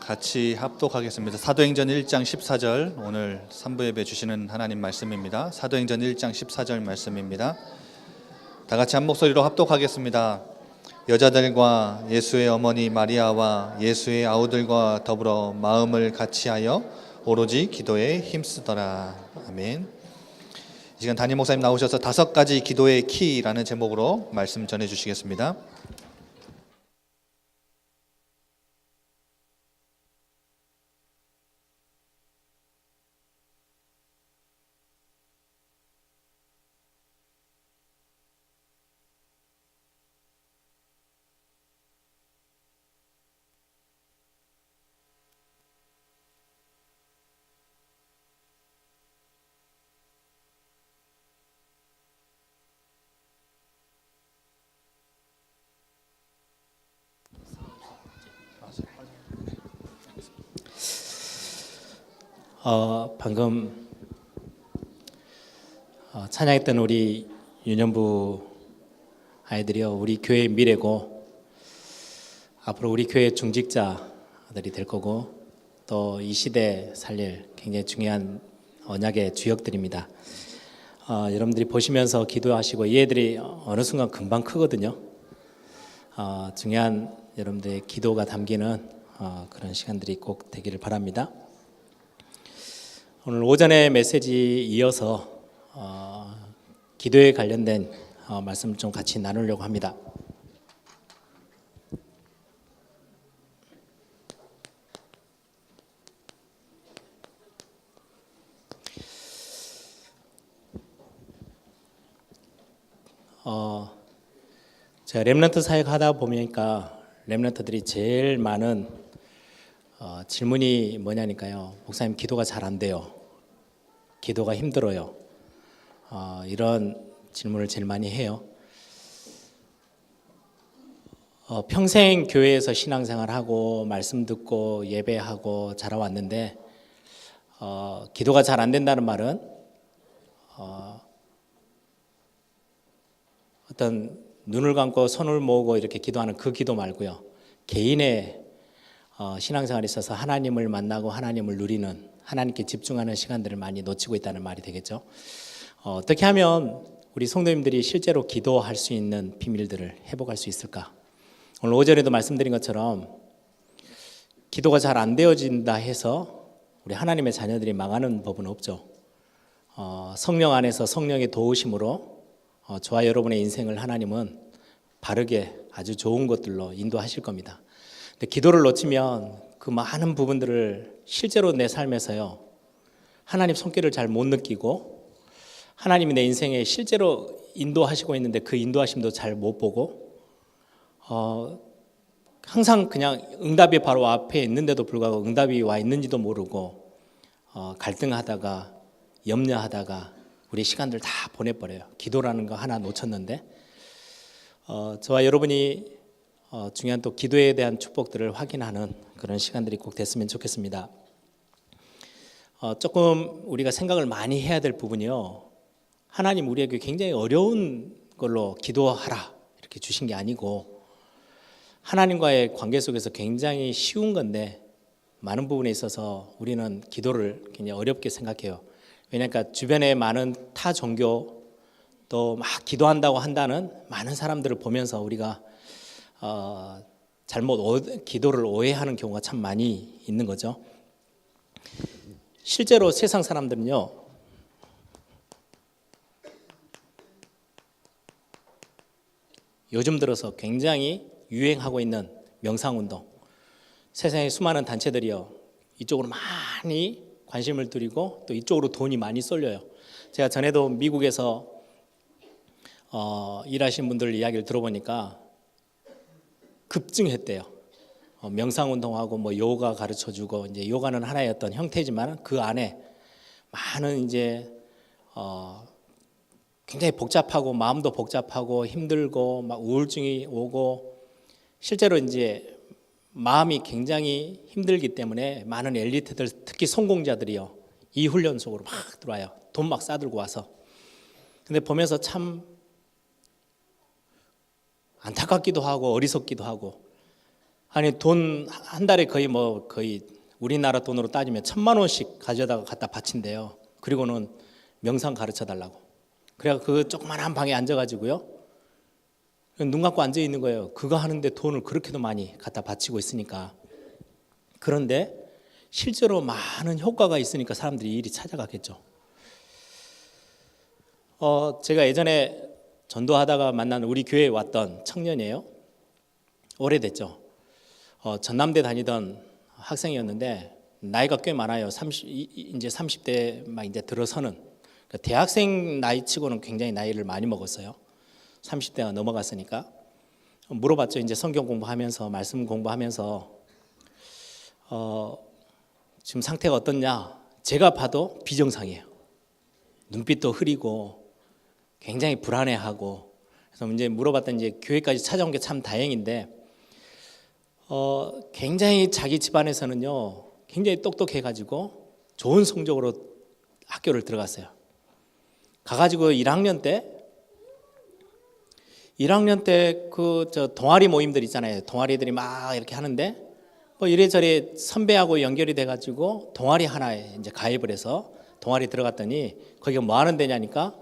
같이 합독하겠습니다. 사도행전 1장 14절 오늘 3부 예배 주시는 하나님 말씀입니다. 사도행전 1장 14절 말씀입니다. 다 같이 한 목소리로 합독하겠습니다. 여자들과 예수의 어머니 마리아와 예수의 아우들과 더불어 마음을 같이하여 오로지 기도에 힘쓰더라. 아멘. 이 시간 담임 목사님 나오셔서 5가지 기도의 키라는 제목으로 말씀 전해 주시겠습니다. 방금 찬양했던 우리 유년부 아이들이요, 우리 교회의 미래고 앞으로 우리 교회 중직자들이 될 거고 또 이 시대에 살릴 굉장히 중요한 언약의 주역들입니다. 여러분들이 보시면서 기도하시고 이 애들이 어느 순간 금방 크거든요. 중요한 여러분들의 기도가 담기는 그런 시간들이 꼭 되기를 바랍니다. 오늘 오전의 메시지 이어서 기도에 관련된 말씀 좀 같이 나누려고 합니다. 제가 렘넌트 사역하다 보니까 렘넌트들이 제일 많은 질문이 뭐냐니까요. 목사님, 기도가 잘 안 돼요. 기도가 힘들어요. 이런 질문을 제일 많이 해요. 평생 교회에서 신앙생활하고 말씀 듣고 예배하고 자라왔는데 기도가 잘 안 된다는 말은 어떤 눈을 감고 손을 모으고 이렇게 기도하는 그 기도 말고요. 개인의 신앙생활에 있어서 하나님을 만나고 하나님을 누리는, 하나님께 집중하는 시간들을 많이 놓치고 있다는 말이 되겠죠. 어떻게 하면 우리 성도님들이 실제로 기도할 수 있는 비밀들을 회복할 수 있을까? 오늘 오전에도 말씀드린 것처럼 기도가 잘 안 되어진다 해서 우리 하나님의 자녀들이 망하는 법은 없죠. 성령 안에서 성령의 도우심으로 저와 여러분의 인생을 하나님은 바르게 아주 좋은 것들로 인도하실 겁니다. 근데 기도를 놓치면 그 많은 부분들을 실제로 내 삶에서요, 하나님 손길을 잘 못 느끼고 하나님이 내 인생에 실제로 인도하시고 있는데 그 인도하심도 잘 못 보고 항상 그냥 응답이 바로 앞에 있는데도 불구하고 응답이 와 있는지도 모르고 갈등하다가 염려하다가 우리 시간들 다 보내버려요. 기도라는 거 하나 놓쳤는데 저와 여러분이 중요한 또 기도에 대한 축복들을 확인하는 그런 시간들이 꼭 됐으면 좋겠습니다. 조금 우리가 생각을 많이 해야 될 부분이요, 하나님 우리에게 굉장히 어려운 걸로 기도하라 이렇게 주신 게 아니고 하나님과의 관계 속에서 굉장히 쉬운 건데 많은 부분에 있어서 우리는 기도를 굉장히 어렵게 생각해요. 왜냐하면 주변에 많은 타 종교 또 막 기도한다고 한다는 많은 사람들을 보면서 우리가 잘못 기도를 오해하는 경우가 참 많이 있는 거죠. 실제로 세상 사람들은요, 요즘 들어서 굉장히 유행하고 있는 명상운동, 세상에 수많은 단체들이요 이쪽으로 많이 관심을 들이고 또 이쪽으로 돈이 많이 쏠려요. 제가 전에도 미국에서 일하시는 분들 이야기를 들어보니까 급증했대요. 명상운동하고 뭐 요가 가르쳐주고, 이제 요가는 하나의 어떤 형태지만 그 안에 많은 이제 굉장히 복잡하고 마음도 복잡하고 힘들고 막 우울증이 오고 실제로 이제 마음이 굉장히 힘들기 때문에 많은 엘리트들, 특히 성공자들이요 이 훈련 속으로 막 들어와요. 돈 막 싸들고 와서. 근데 보면서 참 안타깝기도 하고 어리석기도 하고 아니 돈 한 달에 거의 우리나라 돈으로 따지면 1,000만 원씩 가져다가 갖다 바친대요. 그리고는 명상 가르쳐 달라고. 그래가 그 조그만한 방에 앉아가지고요. 눈 감고 앉아 있는 거예요. 그거 하는데 돈을 그렇게도 많이 갖다 바치고 있으니까. 그런데 실제로 많은 효과가 있으니까 사람들이 이리 찾아가겠죠. 제가 예전에 전도하다가 만난 우리 교회에 왔던 청년이에요. 오래됐죠. 전남대 다니던 학생이었는데 나이가 꽤 많아요. 이제 30대 막 이제 들어서는 그러니까 대학생 나이치고는 굉장히 나이를 많이 먹었어요. 30대가 넘어갔으니까 물어봤죠. 이제 성경 공부하면서 말씀 공부하면서 지금 상태가 어떻냐? 제가 봐도 비정상이에요. 눈빛도 흐리고 굉장히 불안해하고. 그래서 이제 물어봤더니 이제 교회까지 찾아온 게 참 다행인데 굉장히 자기 집안에서는요 굉장히 똑똑해가지고 좋은 성적으로 학교를 들어갔어요. 가가지고 1학년 때 그 저 동아리 모임들 있잖아요. 동아리들이 막 이렇게 하는데 뭐 이래저래 선배하고 연결이 돼가지고 동아리 하나에 이제 가입을 해서 동아리 들어갔더니 거기가 뭐 하는 데냐니까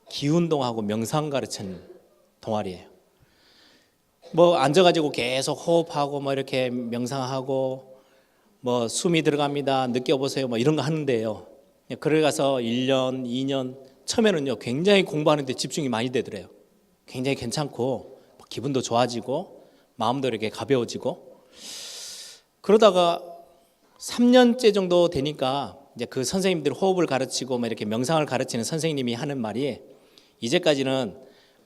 기운동하고 명상 가르치는 동아리예요. 뭐 앉아가지고 계속 호흡하고 뭐 이렇게 명상하고 뭐 숨이 들어갑니다. 느껴보세요. 뭐 이런 거 하는데요. 그래 가서 1년, 2년 처음에는요 굉장히 공부하는데 집중이 많이 되더래요. 굉장히 괜찮고 기분도 좋아지고 마음도 이렇게 가벼워지고 그러다가 3년째 정도 되니까 이제 그 선생님들 호흡을 가르치고 뭐 이렇게 명상을 가르치는 선생님이 하는 말이 이제까지는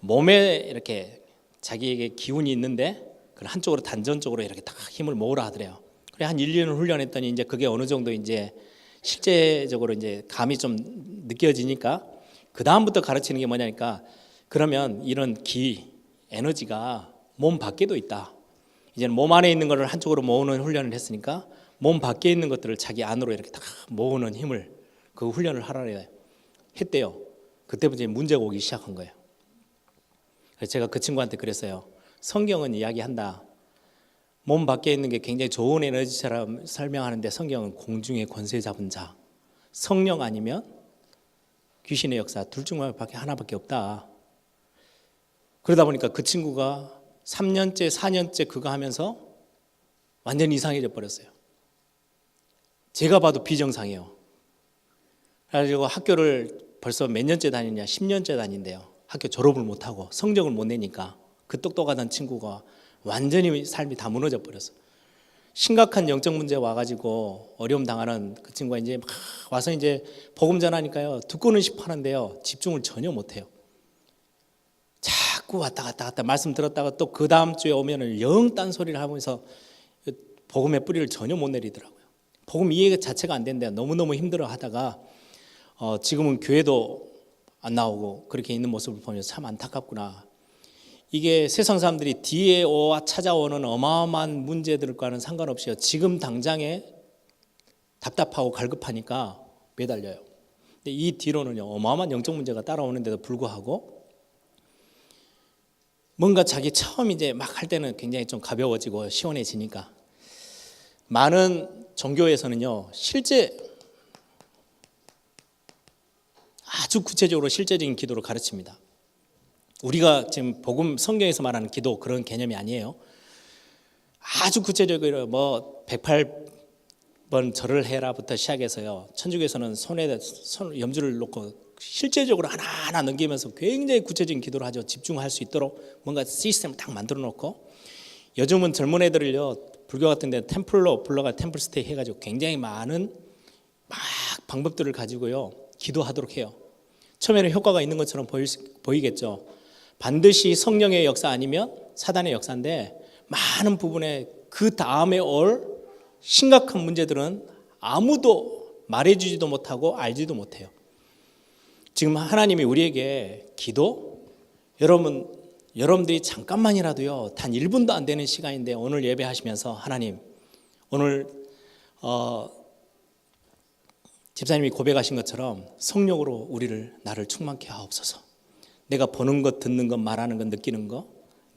몸에 이렇게 자기에게 기운이 있는데 그걸 한쪽으로 단전적으로 이렇게 딱 힘을 모으라 하더래요. 그래 한 1, 2년 훈련했더니 이제 그게 어느 정도 이제 실제적으로 이제 감이 좀 느껴지니까 그 다음부터 가르치는 게 뭐냐니까 그러면 이런 에너지가 몸 밖에도 있다. 이제는 몸 안에 있는 것을 한쪽으로 모으는 훈련을 했으니까 몸 밖에 있는 것들을 자기 안으로 이렇게 딱 모으는 힘을 그 훈련을 하라 했대요. 그때부터 이제 문제가 오기 시작한 거예요. 그래서 제가 그 친구한테 그랬어요. 성경은 이야기한다. 몸 밖에 있는 게 굉장히 좋은 에너지처럼 설명하는데 성경은 공중의 권세 잡은 자, 성령 아니면 귀신의 역사 둘 중 하나밖에 없다. 그러다 보니까 그 친구가 3년째, 4년째 그거 하면서 완전히 이상해져 버렸어요. 제가 봐도 비정상이에요. 그래가지고 학교를 벌써 몇 년째 다니냐, 10년째 다닌대요. 학교 졸업을 못하고 성적을 못 내니까 그 똑똑하던 친구가 완전히 삶이 다 무너져 버렸어. 심각한 영적 문제 와가지고 어려움 당하는 그 친구가 이제 막 와서 이제 복음 전하니까요 듣고는 싶어 하는데요 집중을 전혀 못해요. 자꾸 왔다 갔다 말씀 들었다가 또 그 다음 주에 오면은 영 딴소리를 하면서 복음의 뿌리를 전혀 못 내리더라고요. 복음 이해 자체가 안 된대요. 너무너무 힘들어 하다가 지금은 교회도 안 나오고 그렇게 있는 모습을 보면서 참 안타깝구나. 이게 세상 사람들이 뒤에 찾아오는 어마어마한 문제들과는 상관없이요 지금 당장에 답답하고 갈급하니까 매달려요. 근데 이 뒤로는요 어마어마한 영적 문제가 따라오는데도 불구하고 뭔가 자기 처음 이제 막 할 때는 굉장히 좀 가벼워지고 시원해지니까 많은 종교에서는요 실제 아주 구체적으로 실제적인 기도를 가르칩니다. 우리가 지금 복음 성경에서 말하는 기도 그런 개념이 아니에요. 아주 구체적으로 뭐 108번 절을 해라부터 시작해서요. 천주교에서는 손에 염주를 놓고 실제적으로 하나하나 넘기면서 굉장히 구체적인 기도를 하죠. 집중할 수 있도록 뭔가 시스템을 딱 만들어 놓고 요즘은 젊은 애들을요 불교 같은 데 템플로 불러가 템플스테이 해가지고 굉장히 많은 막 방법들을 가지고요 기도하도록 해요. 처음에는 효과가 있는 것처럼 보이겠죠. 반드시 성령의 역사 아니면 사단의 역사인데 많은 부분에 그 다음에 올 심각한 문제들은 아무도 말해주지도 못하고 알지도 못해요. 지금 하나님이 우리에게 기도, 여러분들이 잠깐만이라도요 단 1분도 안 되는 시간인데 오늘 예배하시면서 하나님 오늘 집사님이 고백하신 것처럼 성령으로 나를 충만케 하옵소서. 내가 보는 것, 듣는 것, 말하는 것, 느끼는 것,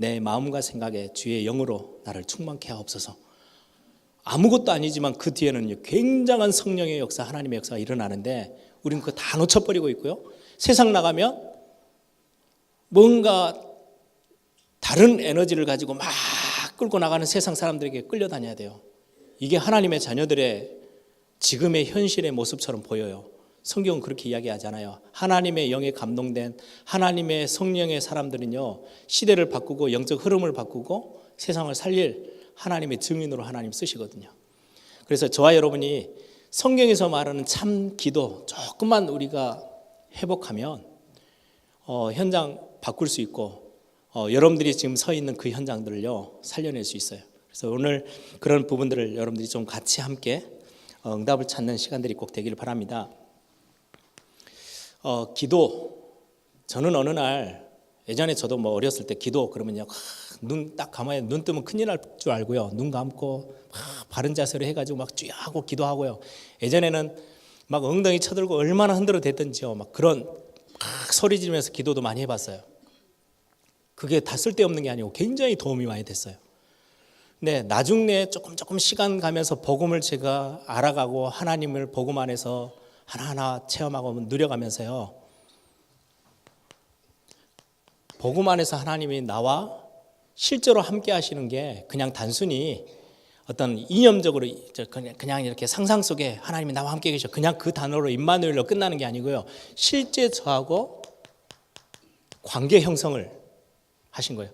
내 마음과 생각에 주의 영으로 나를 충만케 하옵소서. 아무것도 아니지만 그 뒤에는 굉장한 성령의 역사, 하나님의 역사가 일어나는데 우리는 그거 다 놓쳐버리고 있고요. 세상 나가면 뭔가 다른 에너지를 가지고 막 끌고 나가는 세상 사람들에게 끌려다녀야 돼요. 이게 하나님의 자녀들의 지금의 현실의 모습처럼 보여요. 성경은 그렇게 이야기하잖아요. 하나님의 영에 감동된 하나님의 성령의 사람들은요, 시대를 바꾸고 영적 흐름을 바꾸고 세상을 살릴 하나님의 증인으로 하나님 쓰시거든요. 그래서 저와 여러분이 성경에서 말하는 참 기도 조금만 우리가 회복하면 현장 바꿀 수 있고 여러분들이 지금 서 있는 그 현장들을요 살려낼 수 있어요. 그래서 오늘 그런 부분들을 여러분들이 좀 같이 함께 응답을 찾는 시간들이 꼭 되기를 바랍니다. 기도, 저는 어느 날 예전에 저도 뭐 어렸을 때 기도 그러면요 눈 딱 감아야 눈 뜨면 큰일 날 줄 알고요 눈 감고 막 바른 자세로 해가지고 막 쥐하고 기도하고요. 예전에는 막 엉덩이 쳐들고 얼마나 흔들어 댔던지요. 막 그런 막 소리 지르면서 기도도 많이 해봤어요. 그게 다 쓸데없는 게 아니고 굉장히 도움이 많이 됐어요. 근데 나중에 조금 시간 가면서 복음을 제가 알아가고 하나님을 복음 안에서 하나하나 체험하고 누려가면서요, 복음 안에서 하나님이 나와 실제로 함께 하시는 게 그냥 단순히 어떤 이념적으로 그냥 이렇게 상상 속에 하나님이 나와 함께 계셔 그냥 그 단어로 임마누엘로 끝나는 게 아니고요, 실제 저하고 관계 형성을 하신 거예요.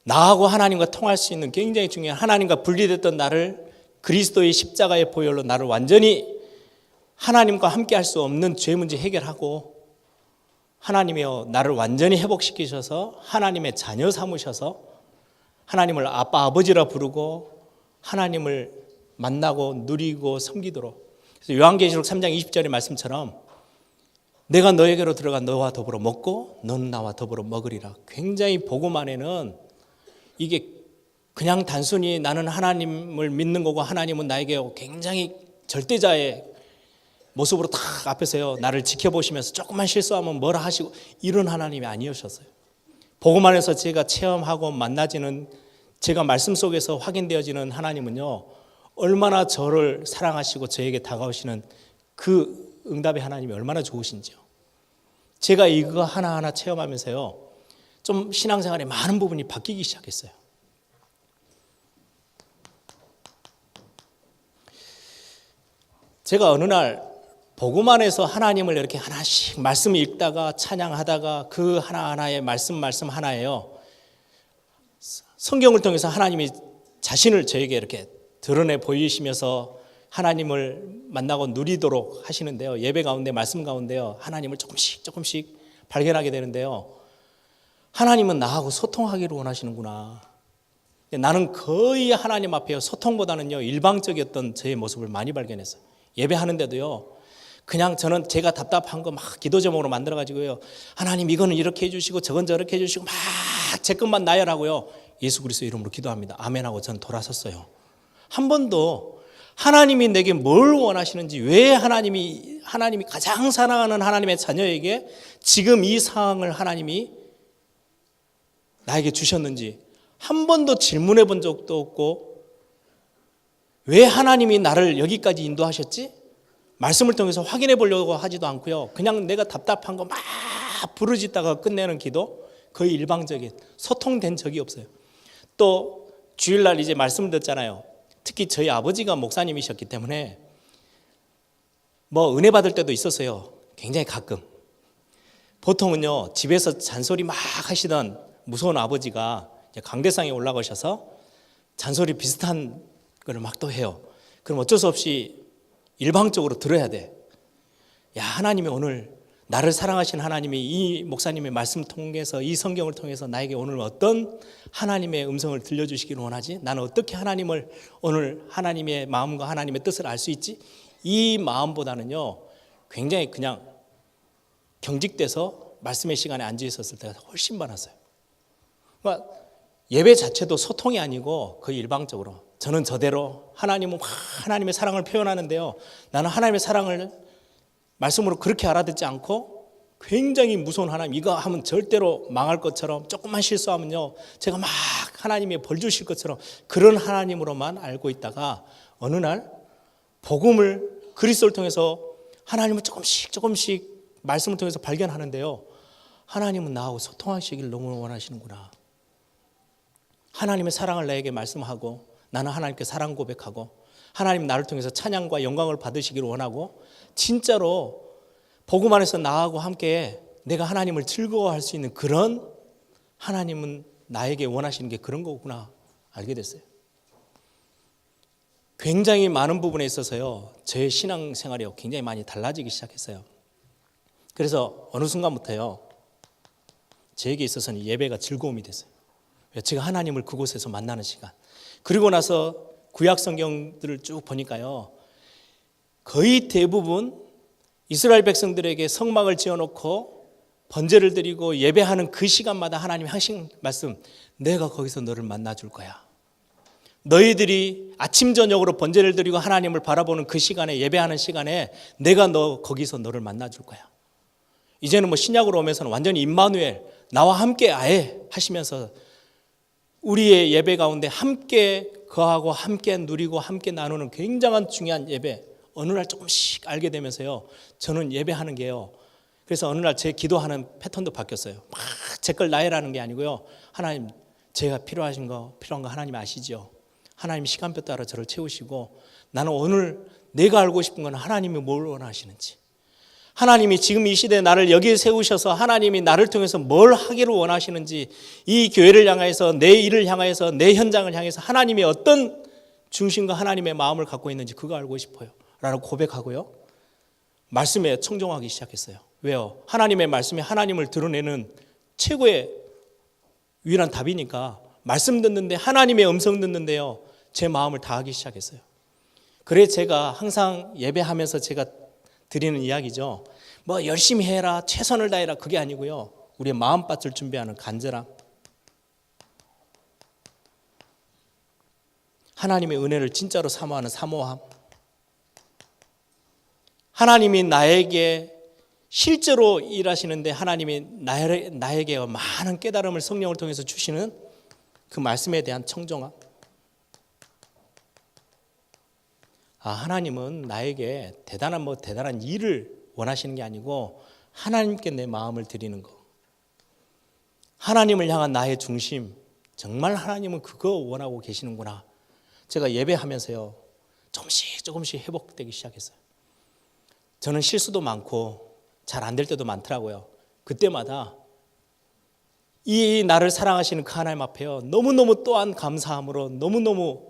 나하고 하나님과 통할 수 있는 굉장히 중요한, 하나님과 분리됐던 나를 그리스도의 십자가의 보혈로 나를 완전히 하나님과 함께 할 수 없는 죄 문제 해결하고, 하나님이여 나를 완전히 회복시키셔서 하나님의 자녀 삼으셔서 하나님을 아빠 아버지라 부르고 하나님을 만나고 누리고 섬기도록. 그래서 요한계시록 3장 20절의 말씀처럼 내가 너에게로 들어가 너와 더불어 먹고 너는 나와 더불어 먹으리라. 굉장히 복음 안에는 이게 그냥 단순히 나는 하나님을 믿는 거고 하나님은 나에게 굉장히 절대자의 모습으로 딱 앞에서요 나를 지켜보시면서 조금만 실수하면 뭐라 하시고 이런 하나님이 아니었어요. 복음 안에서 제가 체험하고 만나지는, 제가 말씀 속에서 확인되어지는 하나님은요 얼마나 저를 사랑하시고 저에게 다가오시는 그 응답의 하나님이 얼마나 좋으신지요. 제가 이거 하나하나 체험하면서요 좀 신앙생활의 많은 부분이 바뀌기 시작했어요. 제가 어느 날 복음 안에서 하나님을 이렇게 하나씩 말씀 읽다가 찬양하다가 그 하나하나의 말씀 하나예요, 성경을 통해서 하나님이 자신을 저에게 이렇게 드러내 보이시면서 하나님을 만나고 누리도록 하시는데요, 예배 가운데 말씀 가운데요 하나님을 조금씩 발견하게 되는데요, 하나님은 나하고 소통하기를 원하시는구나. 나는 거의 하나님 앞에 소통보다는요 일방적이었던 저의 모습을 많이 발견했어요. 예배하는데도요 그냥 저는 제가 답답한 거 막 기도 제목으로 만들어가지고요, 하나님 이거는 이렇게 해주시고 저건 저렇게 해주시고 막 제 것만 나열하고요, 예수 그리스도 이름으로 기도합니다 아멘하고 저는 돌아섰어요. 한 번도 하나님이 내게 뭘 원하시는지, 왜 하나님이 가장 사랑하는 하나님의 자녀에게 지금 이 상황을 하나님이 나에게 주셨는지 한 번도 질문해 본 적도 없고, 왜 하나님이 나를 여기까지 인도하셨지? 말씀을 통해서 확인해 보려고 하지도 않고요, 그냥 내가 답답한 거 막 부르짖다가 끝내는 기도, 거의 일방적인, 소통된 적이 없어요. 또 주일날 이제 말씀을 듣잖아요. 특히 저희 아버지가 목사님이셨기 때문에 뭐 은혜 받을 때도 있었어요. 굉장히 가끔. 보통은요 집에서 잔소리 막 하시던 무서운 아버지가 이제 강대상에 올라가셔서 잔소리 비슷한 걸 막 또 해요. 그럼 어쩔 수 없이 일방적으로 들어야 돼. 야, 하나님이 오늘 나를 사랑하신 하나님이 이 목사님의 말씀 통해서, 이 성경을 통해서 나에게 오늘 어떤 하나님의 음성을 들려주시기를 원하지? 나는 어떻게 하나님을 오늘 하나님의 마음과 하나님의 뜻을 알 수 있지? 이 마음보다는요 굉장히 그냥 경직돼서 말씀의 시간에 앉아 있었을 때가 훨씬 많았어요. 그러니까 예배 자체도 소통이 아니고 거의 일방적으로 저는 저대로, 하나님은 하나님의 사랑을 표현하는데요, 나는 하나님의 사랑을 말씀으로 그렇게 알아듣지 않고 굉장히 무서운 하나님, 이거 하면 절대로 망할 것처럼, 조금만 실수하면요 제가 막 하나님이 벌 주실 것처럼 그런 하나님으로만 알고 있다가 어느 날 복음을 그리스도를 통해서 하나님을 조금씩 말씀을 통해서 발견하는데요, 하나님은 나하고 소통하시기를 너무 원하시는구나. 하나님의 사랑을 나에게 말씀하고 나는 하나님께 사랑 고백하고 하나님 나를 통해서 찬양과 영광을 받으시기를 원하고, 진짜로 복음 안에서 나하고 함께 내가 하나님을 즐거워할 수 있는 그런 하나님은 나에게 원하시는 게 그런 거구나 알게 됐어요. 굉장히 많은 부분에 있어서요 제 신앙생활이 굉장히 많이 달라지기 시작했어요. 그래서 어느 순간부터요 저에게 있어서는 예배가 즐거움이 됐어요. 제가 하나님을 그곳에서 만나는 시간, 그리고 나서 구약 성경들을 쭉 보니까요 거의 대부분 이스라엘 백성들에게 성막을 지어놓고 번제를 드리고 예배하는 그 시간마다 하나님이 하신 말씀, 내가 거기서 너를 만나줄 거야. 너희들이 아침 저녁으로 번제를 드리고 하나님을 바라보는 그 시간에, 예배하는 시간에 내가 너 거기서 너를 만나줄 거야. 이제는 뭐 신약으로 오면서는 완전히 임마누엘, 나와 함께 아예 하시면서 우리의 예배 가운데 함께 거하고 함께 누리고 함께 나누는 굉장한 중요한 예배, 어느 날 조금씩 알게 되면서요 저는 예배하는 게요, 그래서 어느 날 제 기도하는 패턴도 바뀌었어요. 막 제 걸 나열하는 게 아니고요, 하나님 제가 필요한 거 하나님 아시죠? 하나님 시간표 따라 저를 채우시고, 나는 오늘 내가 알고 싶은 건 하나님이 뭘 원하시는지, 하나님이 지금 이 시대에 나를 여기에 세우셔서 하나님이 나를 통해서 뭘 하기를 원하시는지, 이 교회를 향해서, 내 일을 향해서, 내 현장을 향해서 하나님이 어떤 중심과 하나님의 마음을 갖고 있는지 그거 알고 싶어요 라고 고백하고요 말씀에 청종하기 시작했어요. 왜요? 하나님의 말씀이 하나님을 드러내는 최고의 유일한 답이니까 말씀 듣는데, 하나님의 음성 듣는데요 제 마음을 다하기 시작했어요. 그래 제가 항상 예배하면서 제가 드리는 이야기죠, 뭐 열심히 해라, 최선을 다해라, 그게 아니고요, 우리의 마음밭을 준비하는 간절함, 하나님의 은혜를 진짜로 사모하는 사모함, 하나님이 나에게 실제로 일하시는데 하나님이 나에게 많은 깨달음을 성령을 통해서 주시는 그 말씀에 대한 청정함. 하나님은 나에게 대단한 일을 원하시는 게 아니고 하나님께 내 마음을 드리는 거, 하나님을 향한 나의 중심, 정말 하나님은 그거 원하고 계시는구나. 제가 예배하면서요 조금씩 회복되기 시작했어요. 저는 실수도 많고 잘 안 될 때도 많더라고요. 그때마다 이 나를 사랑하시는 그 하나님 앞에요 너무너무 또한 감사함으로, 너무너무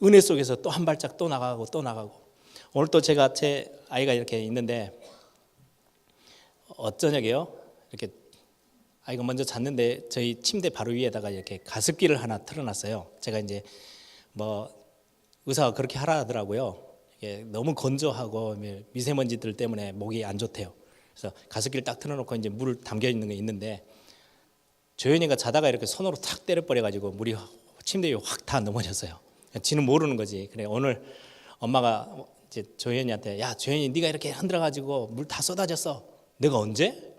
은혜 속에서 또 한 발짝 또 나가고 또 나가고. 오늘 또 제가 제 아이가 이렇게 있는데 어쩌냐게요, 이렇게 아이가 먼저 잤는데 저희 침대 바로 위에다가 이렇게 가습기를 하나 틀어놨어요. 제가 이제 뭐 의사가 그렇게 하라 하더라고요. 이게 너무 건조하고 미세먼지들 때문에 목이 안 좋대요. 그래서 가습기를 딱 틀어놓고 이제 물을 담겨 있는 게 있는데, 조연이가 자다가 이렇게 손으로 탁 때려버려가지고 물이 침대 위에 확 다 넘어졌어요. 지는 모르는 거지. 그래 오늘 엄마가 이제 조연이한테, 야 조연이 네가 이렇게 흔들어가지고 물 다 쏟아졌어. 내가 언제?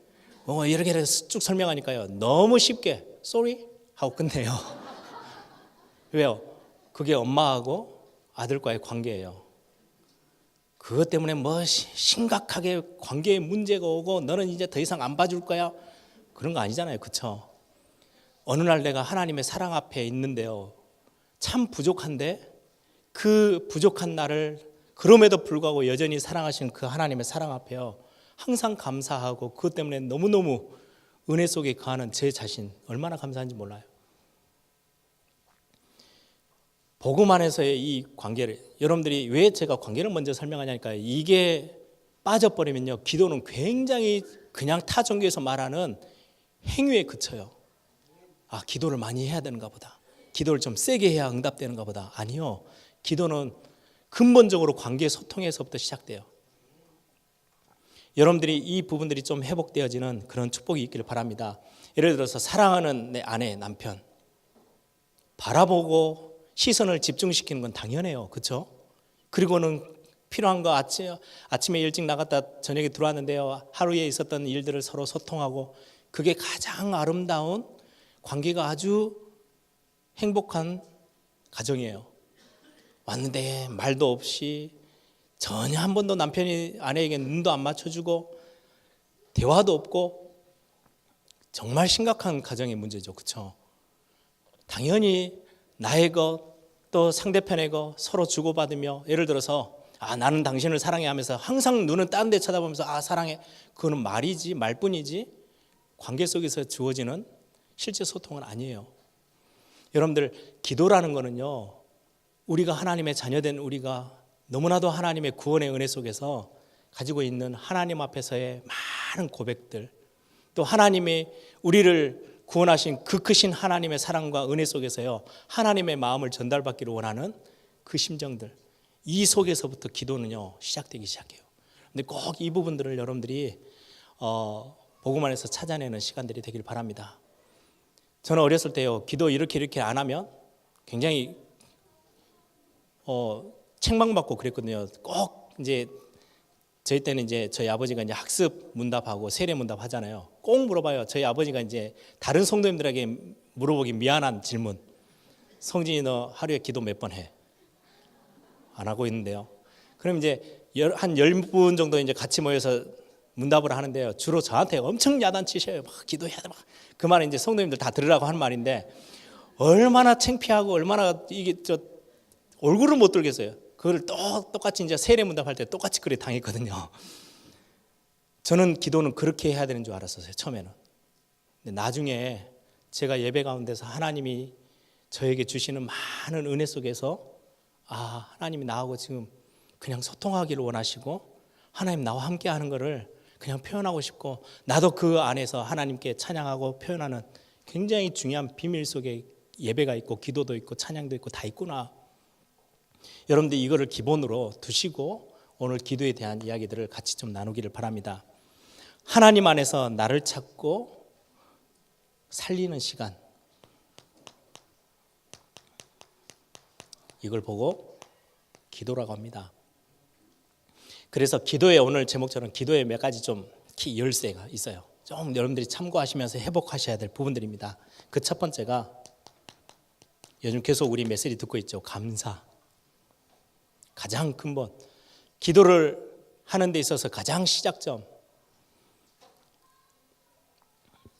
이렇게 쭉 설명하니까요 너무 쉽게 sorry 하고 끝내요. 왜요? 그게 엄마하고 아들과의 관계예요. 그것 때문에 뭐 심각하게 관계에 문제가 오고 너는 이제 더 이상 안 봐줄 거야, 그런 거 아니잖아요. 그렇죠? 어느 날 내가 하나님의 사랑 앞에 있는데요 참 부족한데, 그 부족한 나를 그럼에도 불구하고 여전히 사랑하시는 그 하나님의 사랑 앞에요 항상 감사하고, 그것 때문에 너무너무 은혜 속에 거하는 제 자신 얼마나 감사한지 몰라요. 복음 안에서의 이 관계를, 여러분들이 왜 제가 관계를 먼저 설명하냐니까, 이게 빠져버리면요 기도는 굉장히 그냥 타 종교에서 말하는 행위에 그쳐요. 기도를 많이 해야 되는가 보다, 기도를 좀 세게 해야 응답되는가 보다. 아니요, 기도는 근본적으로 관계 소통에서부터 시작돼요. 여러분들이 이 부분들이 좀 회복되어지는 그런 축복이 있기를 바랍니다. 예를 들어서 사랑하는 내 아내, 남편 바라보고 시선을 집중시키는 건 당연해요. 그렇죠? 그리고는 필요한 거 아침에 일찍 나갔다 저녁에 들어왔는데요. 하루에 있었던 일들을 서로 소통하고 그게 가장 아름다운 관계가 아주 행복한 가정이에요. 왔는데 말도 없이 전혀 한 번도 남편이 아내에게 눈도 안 맞춰주고 대화도 없고 정말 심각한 가정의 문제죠. 그렇죠? 당연히 나의 것 또 상대편의 것 서로 주고받으며 예를 들어서 나는 당신을 사랑해 하면서 항상 눈은 딴 데 쳐다보면서 사랑해. 그거는 말이지 말뿐이지 관계 속에서 주어지는 실제 소통은 아니에요. 여러분들 기도라는 거는요. 우리가 하나님의 자녀된 우리가 너무나도 하나님의 구원의 은혜 속에서 가지고 있는 하나님 앞에서의 많은 고백들 또 하나님이 우리를 구원하신 그 크신 하나님의 사랑과 은혜 속에서요 하나님의 마음을 전달받기를 원하는 그 심정들 이 속에서부터 기도는요 시작되기 시작해요. 근데 꼭 이 부분들을 여러분들이 복음 안에서 찾아내는 시간들이 되길 바랍니다. 저는 어렸을 때요 기도 이렇게 안 하면 굉장히 책망받고 그랬거든요. 꼭 이제 저희 때는 이제 저희 아버지가 이제 학습 문답하고 세례 문답 하잖아요. 꼭 물어봐요. 저희 아버지가 이제 다른 성도님들에게 물어보기 미안한 질문. 성진이 너 하루에 기도 몇 번 해? 안 하고 있는데요. 그럼 이제 한 10분 정도 이제 같이 모여서 문답을 하는데요. 주로 저한테 엄청 야단치셔요. 막 기도해야 돼. 그 말은 이제 성도님들 다 들으라고 하는 말인데 얼마나 창피하고 얼마나 이게 얼굴을 못 들겠어요. 그걸 똑같이 이제 세례 문답할 때 똑같이 그래 당했거든요. 저는 기도는 그렇게 해야 되는 줄 알았었어요. 처음에는. 근데 나중에 제가 예배 가운데서 하나님이 저에게 주시는 많은 은혜 속에서 하나님이 나하고 지금 그냥 소통하기를 원하시고 하나님 나와 함께 하는 거를 그냥 표현하고 싶고 나도 그 안에서 하나님께 찬양하고 표현하는 굉장히 중요한 비밀 속에 예배가 있고 기도도 있고 찬양도 있고 다 있구나. 여러분들 이거를 기본으로 두시고 오늘 기도에 대한 이야기들을 같이 좀 나누기를 바랍니다. 하나님 안에서 나를 찾고 살리는 시간 이걸 보고 기도라고 합니다. 그래서 기도의 오늘 제목처럼 기도의 몇 가지 좀 키 열쇠가 있어요. 좀 여러분들이 참고하시면서 회복하셔야 될 부분들입니다. 그 첫 번째가 요즘 계속 우리 메시지 듣고 있죠. 감사. 가장 근본 기도를 하는 데 있어서 가장 시작점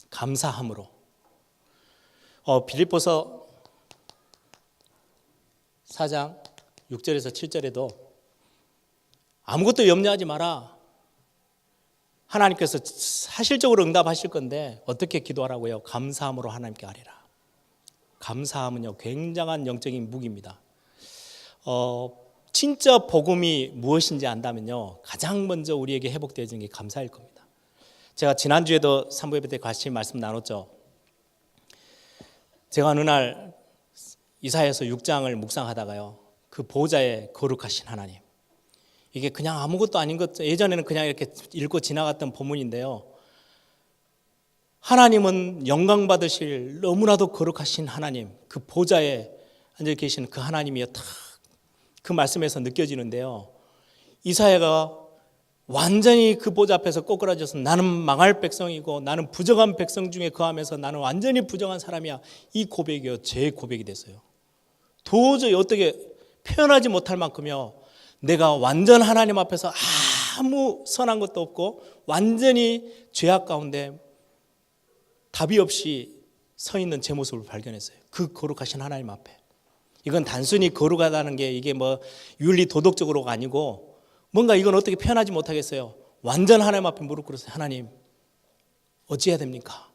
감사함으로 빌립보서 4장 6절에서 7절에도 아무것도 염려하지 마라. 하나님께서 사실적으로 응답하실 건데 어떻게 기도하라고요? 감사함으로 하나님께 아뢰라. 감사함은요 굉장한 영적인 무기입니다. 진짜 복음이 무엇인지 안다면요 가장 먼저 우리에게 회복되어지는 게 감사일 겁니다. 제가 지난주에도 3부 예배 때 같이 말씀 나눴죠. 제가 어느 날 이사야서 6장을 묵상하다가요 그 보좌에 거룩하신 하나님 이게 그냥 아무것도 아닌 것 예전에는 그냥 이렇게 읽고 지나갔던 본문인데요 하나님은 영광 받으실 너무나도 거룩하신 하나님 그 보좌에 앉아 계신 그 하나님이요 탁 그 말씀에서 느껴지는데요 이사야가 완전히 그 보좌 앞에서 꼬꾸라져서 나는 망할 백성이고 나는 부정한 백성 중에 거하면서 나는 완전히 부정한 사람이야 이 고백이요 제 고백이 됐어요. 도저히 어떻게 표현하지 못할 만큼요 내가 완전 하나님 앞에서 아무 선한 것도 없고 완전히 죄악 가운데 답이 없이 서 있는 제 모습을 발견했어요. 그 거룩하신 하나님 앞에. 이건 단순히 거룩하다는 게 이게 뭐 윤리 도덕적으로가 아니고 뭔가 이건 어떻게 표현하지 못하겠어요. 완전 하나님 앞에 무릎 꿇어서 하나님 어찌해야 됩니까?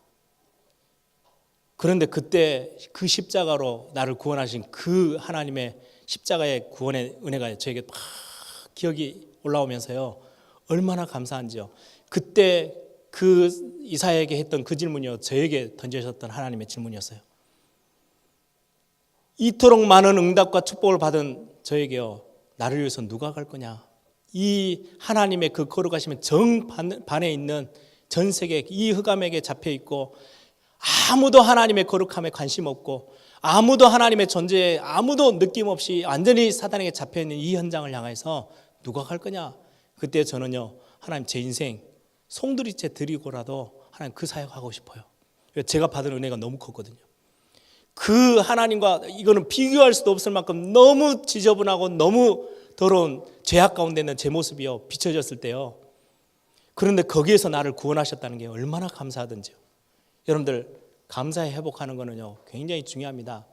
그런데 그때 그 십자가로 나를 구원하신 그 하나님의 십자가의 구원의 은혜가 저에게 막 기억이 올라오면서요 얼마나 감사한지요. 그때 그 이사야에게 했던 그 질문이요 저에게 던지셨던 하나님의 질문이었어요. 이토록 많은 응답과 축복을 받은 저에게요 나를 위해서 누가 갈 거냐. 이 하나님의 그 거룩하심의 정반에 있는 전 세계 이 흑암에게 잡혀 있고 아무도 하나님의 거룩함에 관심 없고 아무도 하나님의 존재에 아무도 느낌 없이 완전히 사단에게 잡혀 있는 이 현장을 향해서 누가 갈 거냐? 그때 저는요, 하나님 제 인생 송두리째 드리고라도 하나님 그 사역하고 싶어요. 제가 받은 은혜가 너무 컸거든요. 그 하나님과 이거는 비교할 수도 없을 만큼 너무 지저분하고 너무 더러운 죄악 가운데 있는 제 모습이요, 비춰졌을 때요. 그런데 거기에서 나를 구원하셨다는 게 얼마나 감사하든지요. 여러분들, 감사에 회복하는 거는요, 굉장히 중요합니다.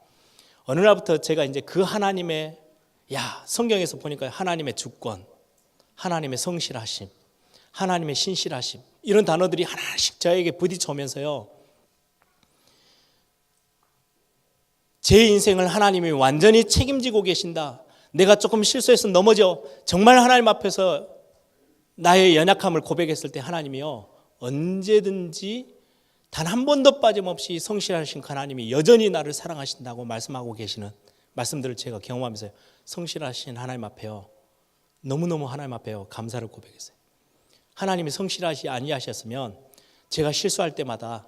어느 날부터 제가 이제 그 하나님의, 성경에서 보니까 하나님의 주권, 하나님의 성실하심, 하나님의 신실하심, 이런 단어들이 하나씩 저에게 부딪혀오면서요, 제 인생을 하나님이 완전히 책임지고 계신다. 내가 조금 실수해서 넘어져 정말 하나님 앞에서 나의 연약함을 고백했을 때 하나님이요, 언제든지 단 한 번도 빠짐없이 성실하신 하나님이 여전히 나를 사랑하신다고 말씀하고 계시는 말씀들을 제가 경험하면서 성실하신 하나님 앞에요, 너무너무 하나님 앞에요, 감사를 고백했어요. 하나님이 성실하시 아니하셨으면 제가 실수할 때마다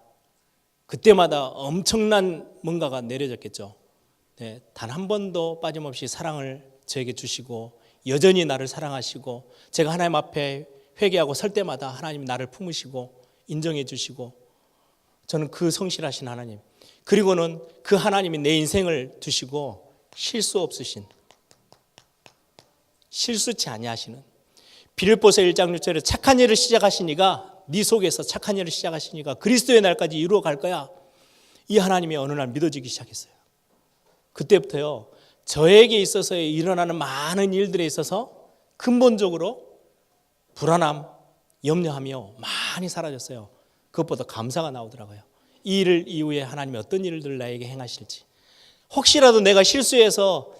그때마다 엄청난 뭔가가 내려졌겠죠. 네, 단 한 번도 빠짐없이 사랑을 저에게 주시고 여전히 나를 사랑하시고 제가 하나님 앞에 회개하고 설 때마다 하나님이 나를 품으시고 인정해 주시고, 저는 그 성실하신 하나님, 그리고는 그 하나님이 내 인생을 두시고 실수 없으신, 실수치 아니하시는, 빌립보서 1장 6절에 착한 일을 시작하시니가 네 속에서 착한 일을 시작하시니까 그리스도의 날까지 이루어 갈 거야. 이 하나님이 어느 날 믿어지기 시작했어요. 그때부터요, 저에게 있어서 일어나는 많은 일들에 있어서 근본적으로 불안함, 염려하며 많이 사라졌어요. 그것보다 감사가 나오더라고요. 이 일을 이후에 하나님이 어떤 일들 나에게 행하실지, 혹시라도 내가 실수해서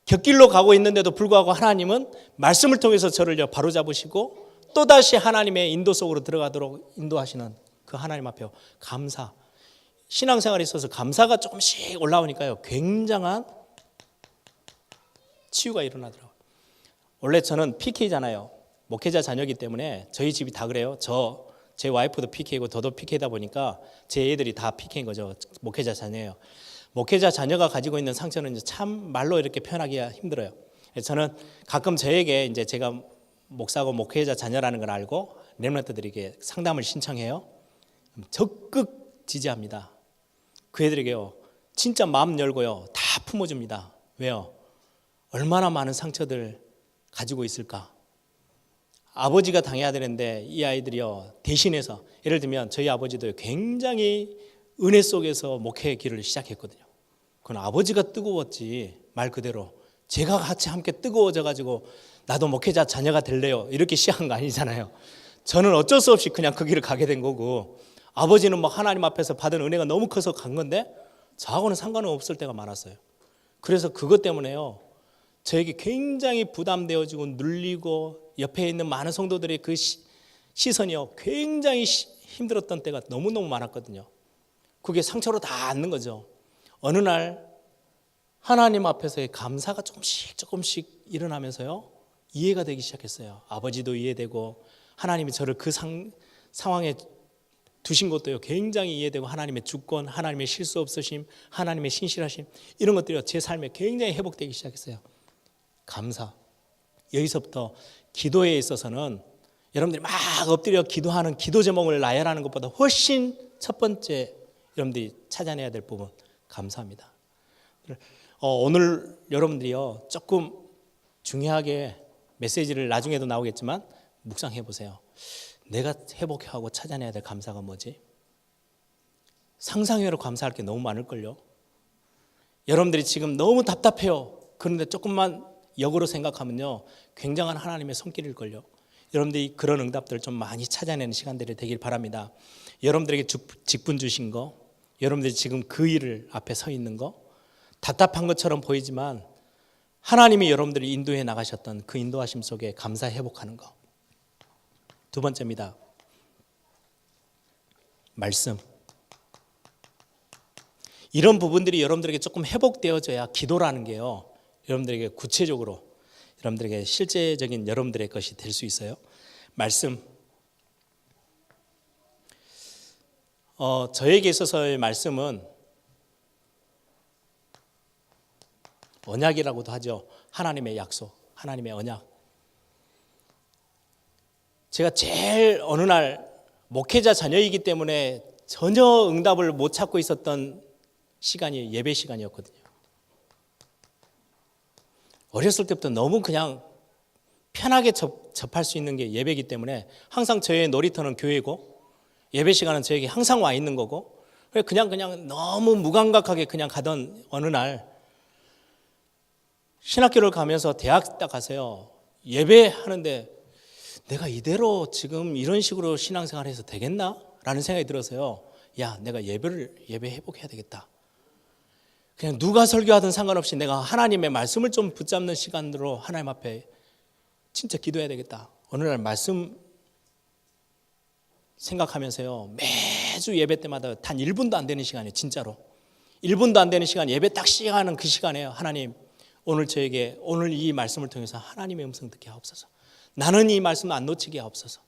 곁길로 가고 있는데도 불구하고 하나님은 말씀을 통해서 저를 바로잡으시고 또다시 하나님의 인도 속으로 들어가도록 인도하시는 그 하나님 앞에 감사, 신앙생활에 있어서 감사가 조금씩 올라오니까요, 굉장한 치유가 일어나더라고요. 원래 저는 PK잖아요. 목회자 자녀이기 때문에 저희 집이 다 그래요. 제 와이프도 PK고 저도 PK다 보니까 제 애들이 다 PK인 거죠. 목회자 자녀예요. 목회자 자녀가 가지고 있는 상처는 참 말로 이렇게 표현하기가 힘들어요. 저는 가끔 저에게 이제 제가 목사고 목회자 자녀라는 걸 알고 렘넌트들에게 상담을 신청해요. 적극 지지합니다. 그 애들에게요, 진짜 마음 열고요, 다 품어줍니다. 왜요? 얼마나 많은 상처들 가지고 있을까? 아버지가 당해야 되는데 이 아이들이요, 대신해서, 예를 들면 저희 아버지도 굉장히 은혜 속에서 목회의 길을 시작했거든요. 그건 아버지가 뜨거웠지, 말 그대로 제가 같이 함께 뜨거워져 가지고 나도 목회자 자녀가 될래요 이렇게 시작한 거 아니잖아요. 저는 어쩔 수 없이 그냥 그 길을 가게 된 거고, 아버지는 막 하나님 앞에서 받은 은혜가 너무 커서 간 건데 저하고는 상관은 없을 때가 많았어요. 그래서 그것 때문에요, 저에게 굉장히 부담되어지고 눌리고 옆에 있는 많은 성도들의 그 시선이요, 굉장히 힘들었던 때가 너무너무 많았거든요. 그게 상처로 다 앉는 거죠. 어느 날 하나님 앞에서의 감사가 조금씩 일어나면서요, 이해가 되기 시작했어요. 아버지도 이해되고 하나님이 저를 그 상황에 두신 것도요, 굉장히 이해되고 하나님의 주권, 하나님의 실수 없으심, 하나님의 신실하심, 이런 것들이 제 삶에 굉장히 회복되기 시작했어요. 감사. 여기서부터 기도에 있어서는 여러분들이 막 엎드려 기도하는 기도 제목을 나열하는 것보다 훨씬 첫 번째 여러분들이 찾아내야 될 부분, 감사합니다. 오늘 여러분들이요, 조금 중요하게 메시지를 나중에도 나오겠지만 묵상해 보세요. 내가 회복하고 찾아내야 될 감사가 뭐지? 상상외로 감사할 게 너무 많을걸요. 여러분들이 지금 너무 답답해요. 그런데 조금만 역으로 생각하면요, 굉장한 하나님의 손길일걸요. 여러분들이 그런 응답들을 좀 많이 찾아내는 시간들이 되길 바랍니다. 여러분들에게 직분 주신 거, 여러분들이 지금 그 일을 앞에 서 있는 거, 답답한 것처럼 보이지만 하나님이 여러분들이 인도해 나가셨던 그 인도하심 속에 감사 회복하는 거. 두 번째입니다. 말씀. 이런 부분들이 여러분들에게 조금 회복되어져야 기도라는 게요, 여러분들에게 구체적으로, 여러분들에게 실제적인 여러분들의 것이 될 수 있어요. 말씀. 저에게 있어서의 말씀은 언약이라고도 하죠. 하나님의 약속, 하나님의 언약. 제가 제일 어느 날 목회자 자녀이기 때문에 전혀 응답을 못 찾고 있었던 시간이 예배 시간이었거든요. 어렸을 때부터 너무 그냥 편하게 접할 수 있는 게 예배이기 때문에 항상 저의 놀이터는 교회고 예배 시간은 저에게 항상 와 있는 거고 그냥 너무 무감각하게 그냥 가던 어느 날 신학교를 가면서 대학 딱 가서요. 예배하는데 내가 이대로 지금 이런 식으로 신앙생활을 해서 되겠나? 라는 생각이 들어서요. 야, 내가 예배 회복해야 되겠다. 그냥 누가 설교하든 상관없이 내가 하나님의 말씀을 좀 붙잡는 시간으로 하나님 앞에 진짜 기도해야 되겠다. 어느 날 말씀 생각하면서요. 매주 예배 때마다 단 1분도 안 되는 시간이에요. 진짜로. 1분도 안 되는 시간 예배 딱 시작하는 그 시간에요. 하나님 오늘 저에게 오늘 이 말씀을 통해서 하나님의 음성 듣게 하옵소서. 나는 이 말씀 안 놓치게 하옵소서.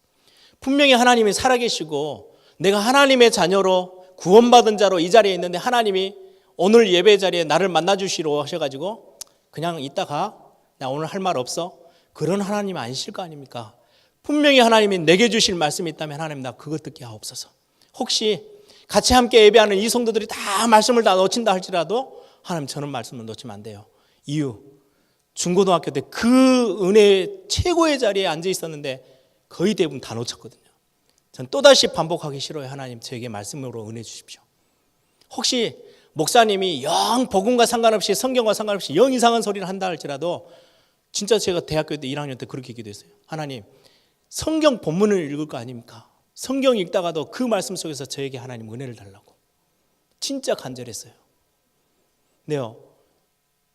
분명히 하나님이 살아계시고 내가 하나님의 자녀로 구원받은 자로 이 자리에 있는데 하나님이 오늘 예배 자리에 나를 만나주시러 하셔가지고 그냥 이따가 나 오늘 할 말 없어. 그런 하나님 아니실 거 아닙니까? 분명히 하나님이 내게 주실 말씀이 있다면 하나님 나 그것 듣게 하옵소서. 혹시 같이 함께 예배하는 이 성도들이 다 말씀을 다 놓친다 할지라도 하나님 저는 말씀을 놓치면 안 돼요. 이유 중고등학교 때 그 은혜의 최고의 자리에 앉아 있었는데 거의 대부분 다 놓쳤거든요. 전 또다시 반복하기 싫어요. 하나님 저에게 말씀으로 은혜 주십시오. 혹시 목사님이 영 복음과 상관없이 성경과 상관없이 영 이상한 소리를 한다 할지라도 진짜 제가 대학교 때 1학년 때 그렇게 기도했어요. 하나님 성경 본문을 읽을 거 아닙니까? 성경 읽다가도 그 말씀 속에서 저에게 하나님 은혜를 달라고 진짜 간절했어요. 네요.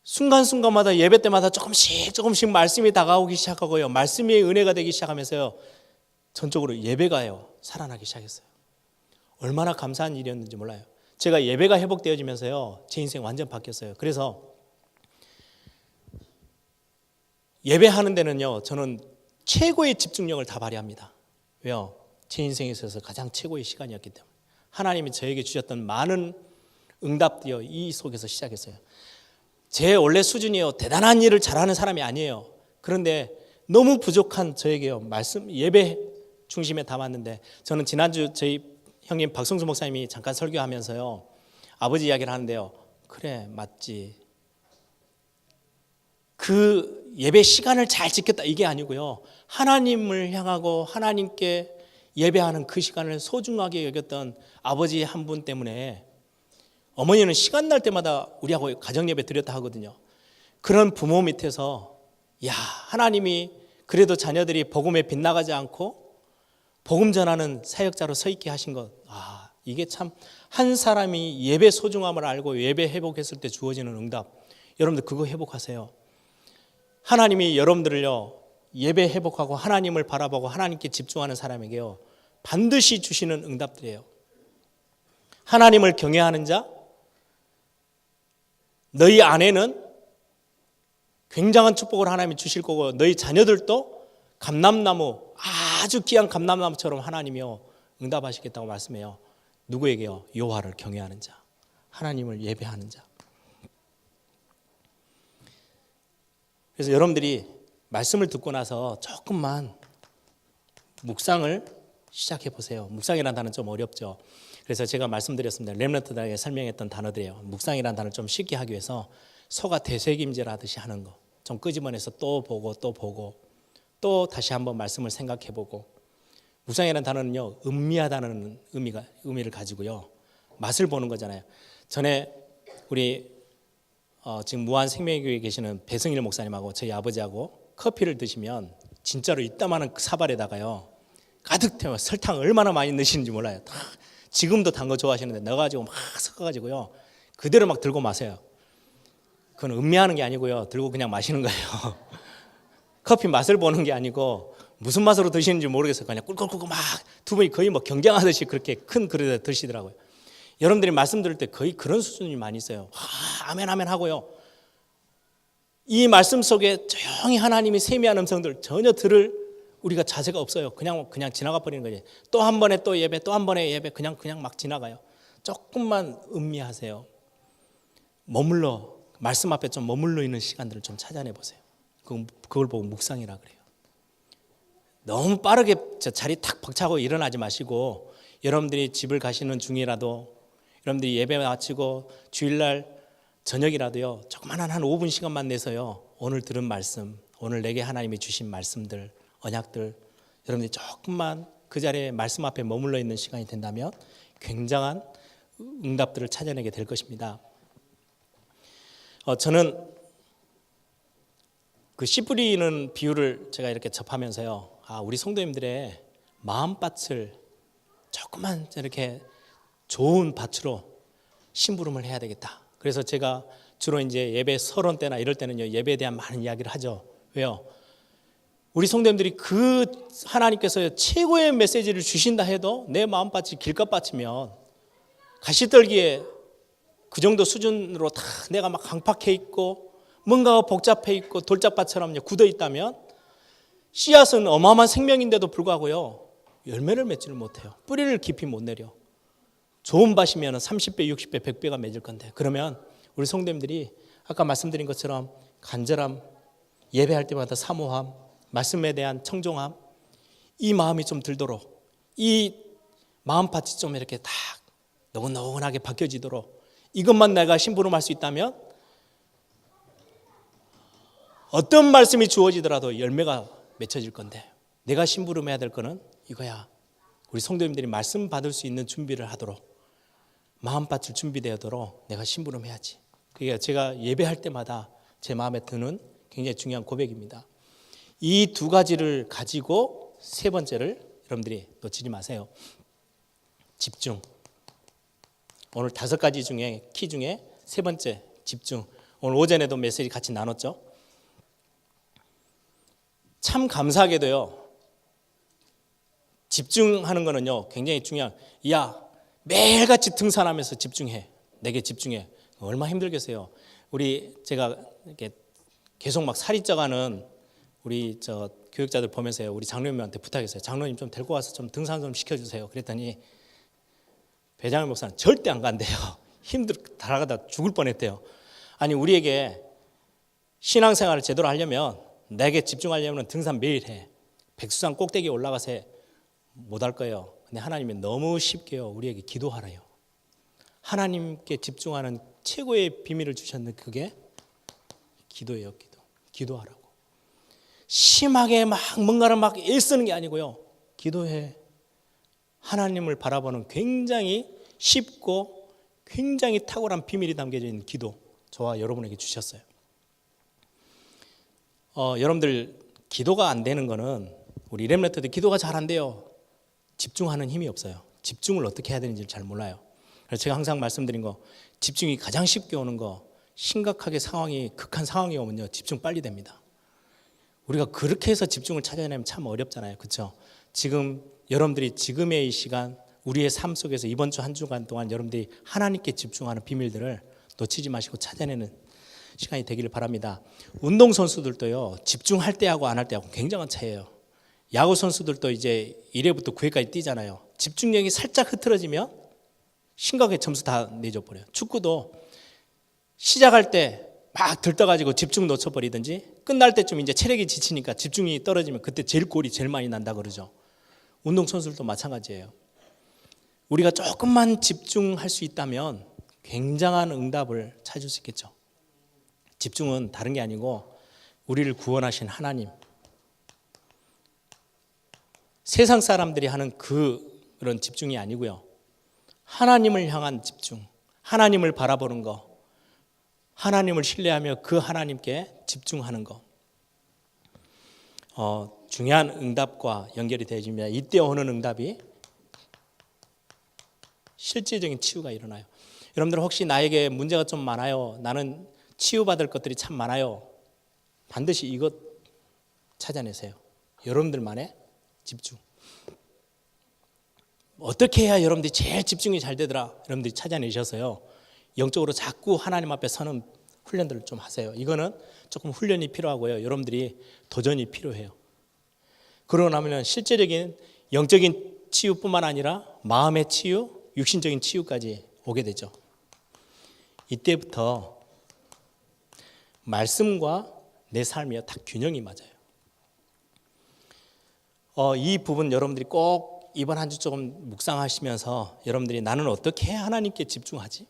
순간순간마다 예배 때마다 조금씩 말씀이 다가오기 시작하고요. 말씀이 은혜가 되기 시작하면서요. 전적으로 예배가요. 살아나기 시작했어요. 얼마나 감사한 일이었는지 몰라요. 제가 예배가 회복되어지면서요. 제 인생 완전 바뀌었어요. 그래서 예배하는 데는요. 저는 최고의 집중력을 다 발휘합니다. 왜요? 제 인생에 있어서 가장 최고의 시간이었기 때문에 하나님이 저에게 주셨던 많은 응답들이요. 이 속에서 시작했어요. 제 원래 수준이요. 대단한 일을 잘하는 사람이 아니에요. 그런데 너무 부족한 저에게요. 말씀 예배 중심에 담았는데 저는 지난주 저희 형님 박성수 목사님이 잠깐 설교하면서요. 아버지 이야기를 하는데요. 그래 맞지. 그 예배 시간을 잘 지켰다 이게 아니고요. 하나님을 향하고 하나님께 예배하는 그 시간을 소중하게 여겼던 아버지 한 분 때문에 어머니는 시간 날 때마다 우리하고 가정예배 드렸다 하거든요. 그런 부모 밑에서 야 하나님이 그래도 자녀들이 복음에 빗나가지 않고 복음 전하는 사역자로 서 있게 하신 것. 이게 참 한 사람이 예배 소중함을 알고 예배 회복했을 때 주어지는 응답. 여러분들 그거 회복하세요. 하나님이 여러분들을요 예배 회복하고 하나님을 바라보고 하나님께 집중하는 사람에게요 반드시 주시는 응답들이에요. 하나님을 경외하는 자, 너희 아내는 굉장한 축복을 하나님이 주실 거고 너희 자녀들도 감람나무 아주 귀한 감람나무처럼 하나님이요 응답하시겠다고 말씀해요. 누구에게요? 여호와를 경외하는 자, 하나님을 예배하는 자. 그래서 여러분들이 말씀을 듣고 나서 조금만 묵상을 시작해 보세요. 묵상이라는 단어는 좀 어렵죠. 그래서 제가 말씀드렸습니다. 렘넌트들에게 설명했던 단어들이에요. 묵상이라는 단어를 좀 쉽게 하기 위해서 소가 되새김질하듯이 하는 거. 좀 끄집어내서 또 보고 또 다시 한번 말씀을 생각해 보고. 묵상이라는 단어는요. 음미하다는 의미를 가지고요. 맛을 보는 거잖아요. 전에 우리 지금 무한생명교회에 계시는 배성일 목사님하고 저희 아버지하고 커피를 드시면 진짜로 이따만한 사발에다가요. 가득 태워 설탕 얼마나 많이 넣으시는지 몰라요. 다 지금도 단 거 좋아하시는데 넣어가지고 막 섞어가지고요. 그대로 막 들고 마세요. 그건 음미하는 게 아니고요. 들고 그냥 마시는 거예요. 커피 맛을 보는 게 아니고 무슨 맛으로 드시는지 모르겠어요. 그냥 꿀꿀꿀 막 두 분이 거의 뭐 경쟁하듯이 그렇게 큰 그릇에 드시더라고요. 여러분들이 말씀 들을 때 거의 그런 수준이 많이 있어요. 아멘 아멘 하고요. 이 말씀 속에 조용히 하나님이 세미한 음성들 전혀 들을 우리가 자세가 없어요. 그냥 지나가 버리는 거지. 또 한 번에 또 예배, 또 한 번에 예배 그냥 막 지나가요. 조금만 음미하세요. 말씀 앞에 좀 머물러 있는 시간들을 좀 찾아내 보세요. 그걸 보고 묵상이라 그래요. 너무 빠르게 저 자리 탁 벅차고 일어나지 마시고 여러분들이 집을 가시는 중이라도 여러분들이 예배 마치고 주일날 저녁이라도요 조그마한 한 5분 시간만 내서요 오늘 들은 말씀, 오늘 내게 하나님이 주신 말씀들, 언약들 여러분들이 조금만 그 자리에 말씀 앞에 머물러 있는 시간이 된다면 굉장한 응답들을 찾아내게 될 것입니다. 저는 그 씨 뿌리는 비유를 제가 이렇게 접하면서요 우리 성도님들의 마음밭을 조금만 이렇게 좋은 밭으로 심부름을 해야 되겠다. 그래서 제가 주로 이제 예배 설원 때나 이럴 때는요 예배에 대한 많은 이야기를 하죠. 왜요? 우리 성도님들이 그 하나님께서 최고의 메시지를 주신다 해도 내 마음밭이 길가밭이면 가시떨기에 그 정도 수준으로 다 내가 막 강팍해 있고 뭔가가 복잡해 있고 돌짝밭처럼 굳어 있다면 씨앗은 어마어마한 생명인데도 불구하고요 열매를 맺지를 못해요. 뿌리를 깊이 못 내려. 좋은 밭이면 30배, 60배, 100배가 맺을 건데 그러면 우리 성도님들이 아까 말씀드린 것처럼 간절함, 예배할 때마다 사모함, 말씀에 대한 청종함 이 마음이 좀 들도록 이 마음밭이 좀 이렇게 딱 노곤노곤하게 바뀌어지도록 이것만 내가 심부름할 수 있다면 어떤 말씀이 주어지더라도 열매가 맺혀질 건데 내가 심부름해야 될 거는 이거야. 우리 성도님들이 말씀 받을 수 있는 준비를 하도록 마음밭을 준비되도록 내가 심부름해야지. 그게 제가 예배할 때마다 제 마음에 드는 굉장히 중요한 고백입니다. 이 두 가지를 가지고 세 번째를 여러분들이 놓치지 마세요. 집중. 오늘 5가지 중에 키 중에 세 번째 집중. 오늘 오전에도 메시지 같이 나눴죠. 참 감사하게도요. 집중하는 거는요 굉장히 중요한. 야 매일같이 등산하면서 집중해. 내게 집중해. 얼마나 힘들겠어요. 우리 제가 이렇게 계속 막 살이 쪄가는 우리 저 교육자들 보면서요 우리 장로님한테 부탁했어요. 장로님 좀 데리고 와서 좀 등산 좀 시켜주세요. 그랬더니 배장일 목사는 절대 안 간대요. 힘들어 달아가다 죽을 뻔했대요. 아니 우리에게 신앙생활을 제대로 하려면 내게 집중하려면 등산 매일 해. 백수산 꼭대기에 올라가서 못할 거예요. 근데 하나님이 너무 쉽게요 우리에게 기도하래요. 하나님께 집중하는 최고의 비밀을 주셨는데 그게 기도예요. 기도하라고. 심하게 막 뭔가를 막 애쓰는 게 아니고요 기도해. 하나님을 바라보는 굉장히 쉽고 굉장히 탁월한 비밀이 담겨져 있는 기도 저와 여러분에게 주셨어요. 여러분들 기도가 안 되는 거는 우리 렘넌트들 기도가 잘 안 돼요. 집중하는 힘이 없어요. 집중을 어떻게 해야 되는지를 잘 몰라요. 그래서 제가 항상 말씀드린 거 집중이 가장 쉽게 오는 거 심각하게 상황이 극한 상황이 오면요 집중 빨리 됩니다. 우리가 그렇게 해서 집중을 찾아내면 참 어렵잖아요. 그렇죠? 지금 여러분들이 지금의 이 시간 우리의 삶 속에서 이번 주 한 주간 동안 여러분들이 하나님께 집중하는 비밀들을 놓치지 마시고 찾아내는 시간이 되기를 바랍니다. 운동선수들도요 집중할 때하고 안 할 때하고 굉장한 차이예요. 야구 선수들도 이제 1회부터 9회까지 뛰잖아요. 집중력이 살짝 흐트러지면 심각하게 점수 다 내줘 버려요. 축구도 시작할 때 막 들떠가지고 집중 놓쳐버리든지 끝날 때쯤 이제 체력이 지치니까 집중이 떨어지면 그때 제일 골이 제일 많이 난다 그러죠. 운동선수들도 마찬가지예요. 우리가 조금만 집중할 수 있다면 굉장한 응답을 찾을 수 있겠죠. 집중은 다른 게 아니고 우리를 구원하신 하나님, 세상 사람들이 하는 그런 집중이 아니고요. 하나님을 향한 집중, 하나님을 바라보는 거, 하나님을 신뢰하며 그 하나님께 집중하는 거. 중요한 응답과 연결이 되어집니다. 이때 오는 응답이 실질적인 치유가 일어나요. 여러분들 혹시 나에게 문제가 좀 많아요. 나는 치유받을 것들이 참 많아요. 반드시 이것 찾아내세요. 여러분들만의 집중. 어떻게 해야 여러분들이 제일 집중이 잘 되더라. 여러분들이 찾아내셔서요. 영적으로 자꾸 하나님 앞에 서는 훈련들을 좀 하세요. 이거는 조금 훈련이 필요하고요. 여러분들이 도전이 필요해요. 그러고 나면 실제적인 영적인 치유뿐만 아니라 마음의 치유, 육신적인 치유까지 오게 되죠. 이때부터 말씀과 내 삶이 딱 균형이 맞아요. 이 부분 여러분들이 꼭 이번 한 주 조금 묵상하시면서 여러분들이 나는 어떻게 하나님께 집중하지?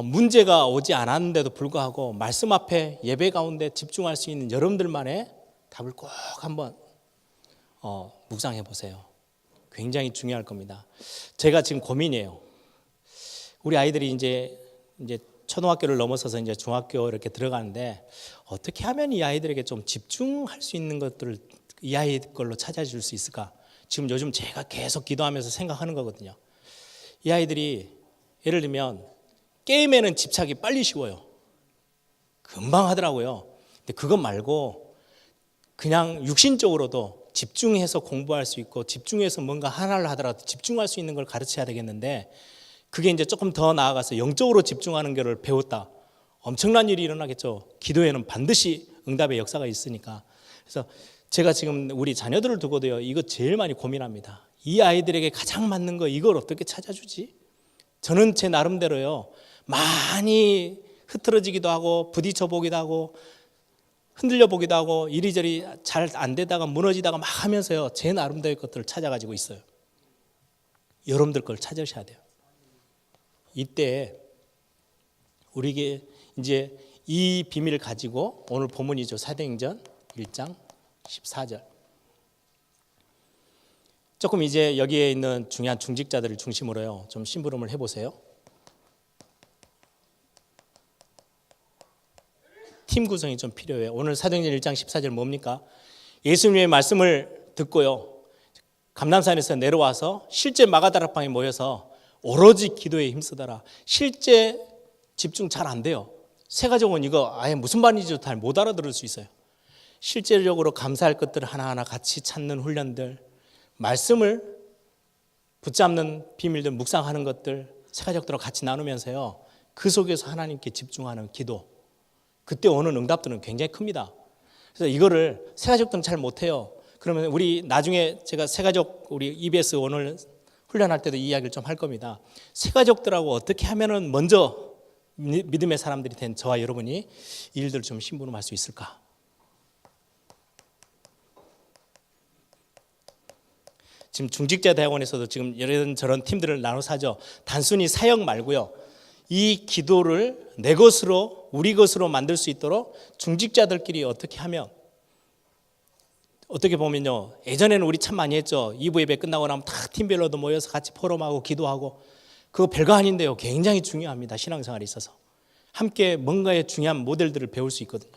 문제가 오지 않았는데도 불구하고 말씀 앞에 예배 가운데 집중할 수 있는 여러분들만의 답을 꼭 한번 묵상해 보세요. 굉장히 중요할 겁니다. 제가 지금 고민이에요. 우리 아이들이 이제 초등학교를 넘어서서 이제 중학교 이렇게 들어가는데 어떻게 하면 이 아이들에게 좀 집중할 수 있는 것들을 이 아이 걸로 찾아줄 수 있을까? 지금 요즘 제가 계속 기도하면서 생각하는 거거든요. 이 아이들이 예를 들면 게임에는 집착이 빨리 쉬워요. 금방 하더라고요. 근데 그것 말고 그냥 육신적으로도 집중해서 공부할 수 있고 집중해서 뭔가 하나를 하더라도 집중할 수 있는 걸 가르쳐야 되겠는데 그게 이제 조금 더 나아가서 영적으로 집중하는 것을 배웠다. 엄청난 일이 일어나겠죠. 기도에는 반드시 응답의 역사가 있으니까. 그래서 제가 지금 우리 자녀들을 두고도요. 이거 제일 많이 고민합니다. 이 아이들에게 가장 맞는 거 이걸 어떻게 찾아주지? 저는 제 나름대로요. 많이 흐트러지기도 하고 부딪혀 보기도 하고 흔들려 보기도 하고 이리저리 잘 안 되다가 무너지다가 막 하면서요. 제 나름대로의 것들을 찾아가지고 있어요. 여러분들 걸 찾으셔야 돼요. 이때 우리에게 이제 이 비밀을 가지고 오늘 본문이죠. 사도행전 1장 14절. 조금 이제 여기에 있는 중요한 중직자들을 중심으로요. 좀 심부름을 해보세요. 팀 구성이 좀 필요해요. 오늘 사도행전 1장 14절 뭡니까? 예수님의 말씀을 듣고요. 감람산에서 내려와서 실제 마가다락방에 모여서 오로지 기도에 힘쓰더라. 실제 집중 잘 안 돼요. 세가족은 이거 아예 무슨 말인지도 잘 못 알아들을 수 있어요. 실제적으로 감사할 것들을 하나하나 같이 찾는 훈련들, 말씀을 붙잡는 비밀들, 묵상하는 것들 세가족들과 같이 나누면서요. 그 속에서 하나님께 집중하는 기도. 그때 오는 응답들은 굉장히 큽니다. 그래서 이거를 세가족들은 잘 못해요. 그러면 우리 나중에 제가 세가족 우리 EBS 오늘 훈련할 때도 이 이야기를 좀 할 겁니다. 세가족들하고 어떻게 하면은 먼저 믿음의 사람들이 된 저와 여러분이 이 일들을 좀 심부름할 수 있을까? 지금 중직자 대학원에서도 지금 이런저런 팀들을 나눠서 하죠. 단순히 사역 말고요. 이 기도를 내 것으로 우리 것으로 만들 수 있도록 중직자들끼리 어떻게 하면 어떻게 보면요. 예전에는 우리 참 많이 했죠. 2부 예배 끝나고 나면 다 팀별로도 모여서 같이 포럼하고 기도하고 그거 별거 아닌데요. 굉장히 중요합니다. 신앙생활에 있어서. 함께 뭔가의 중요한 모델들을 배울 수 있거든요.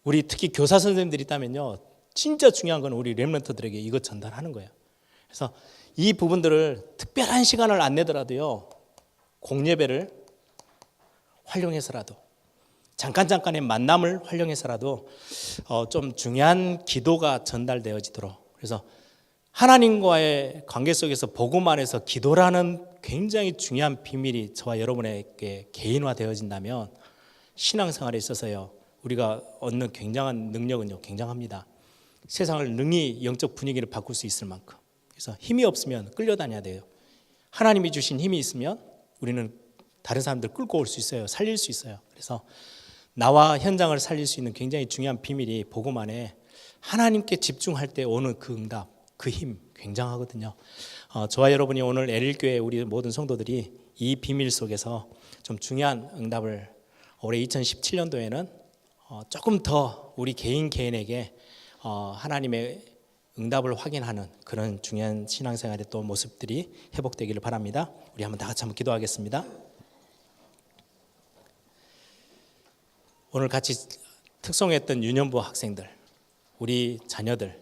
우리 특히 교사 선생님들이 있다면요. 진짜 중요한 건 우리 렘넌트들에게 이것 전달하는 거예요. 그래서 이 부분들을 특별한 시간을 안 내더라도요. 공예배를 활용해서라도 잠깐의 만남을 활용해서라도 좀 중요한 기도가 전달되어지도록 그래서 하나님과의 관계 속에서 복음 안에서 기도라는 굉장히 중요한 비밀이 저와 여러분에게 개인화되어진다면 신앙생활에 있어서요 우리가 얻는 굉장한 능력은요 굉장합니다. 세상을 능히 영적 분위기를 바꿀 수 있을 만큼 그래서 힘이 없으면 끌려다녀야 돼요. 하나님이 주신 힘이 있으면 우리는 다른 사람들 끌고 올 수 있어요. 살릴 수 있어요. 그래서 나와 현장을 살릴 수 있는 굉장히 중요한 비밀이 복음 안에 하나님께 집중할 때 오는 그 응답, 그 힘 굉장하거든요. 저와 여러분이 오늘 에릴교회 우리 모든 성도들이 이 비밀 속에서 좀 중요한 응답을 올해 2017년도에는 조금 더 우리 개인에게 하나님의 응답을 확인하는 그런 중요한 신앙생활의 또 모습들이 회복되기를 바랍니다. 우리 한번 다 같이 한번 기도하겠습니다. 오늘 같이 특송했던 유년부 학생들, 우리 자녀들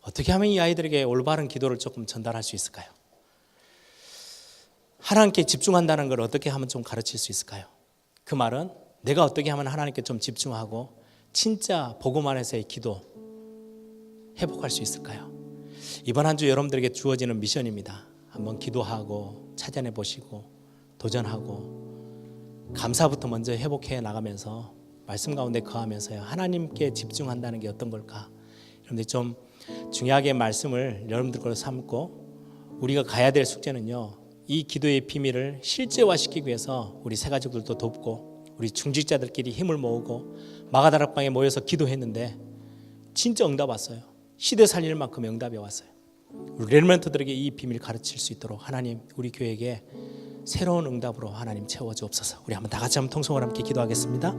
어떻게 하면 이 아이들에게 올바른 기도를 조금 전달할 수 있을까요? 하나님께 집중한다는 걸 어떻게 하면 좀 가르칠 수 있을까요? 그 말은 내가 어떻게 하면 하나님께 좀 집중하고 진짜 복음 안에서의 기도 회복할 수 있을까요? 이번 한 주 여러분들에게 주어지는 미션입니다. 한번 기도하고 찾아내 보시고 도전하고 감사부터 먼저 회복해 나가면서 말씀 가운데 거하면서요. 하나님께 집중한다는 게 어떤 걸까? 여러분들 좀 중요하게 말씀을 여러분들 걸로 삼고 우리가 가야 될 숙제는요. 이 기도의 비밀을 실제화시키기 위해서 우리 새가족들도 돕고 우리 중직자들끼리 힘을 모으고 마가다락방에 모여서 기도했는데 진짜 응답 왔어요. 시대 살릴 만큼 응답이 왔어요. 우리 렘넌트들에게 이 비밀 가르칠 수 있도록 하나님 우리 교회에게 새로운 응답으로 하나님 채워주옵소서. 우리 한번 다 같이 한번 통성을 함께 기도하겠습니다.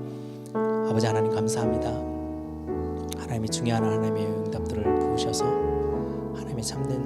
아버지 하나님 감사합니다. 하나님이 중요한 하나님의 응답들을 부으셔서 하나님의 참된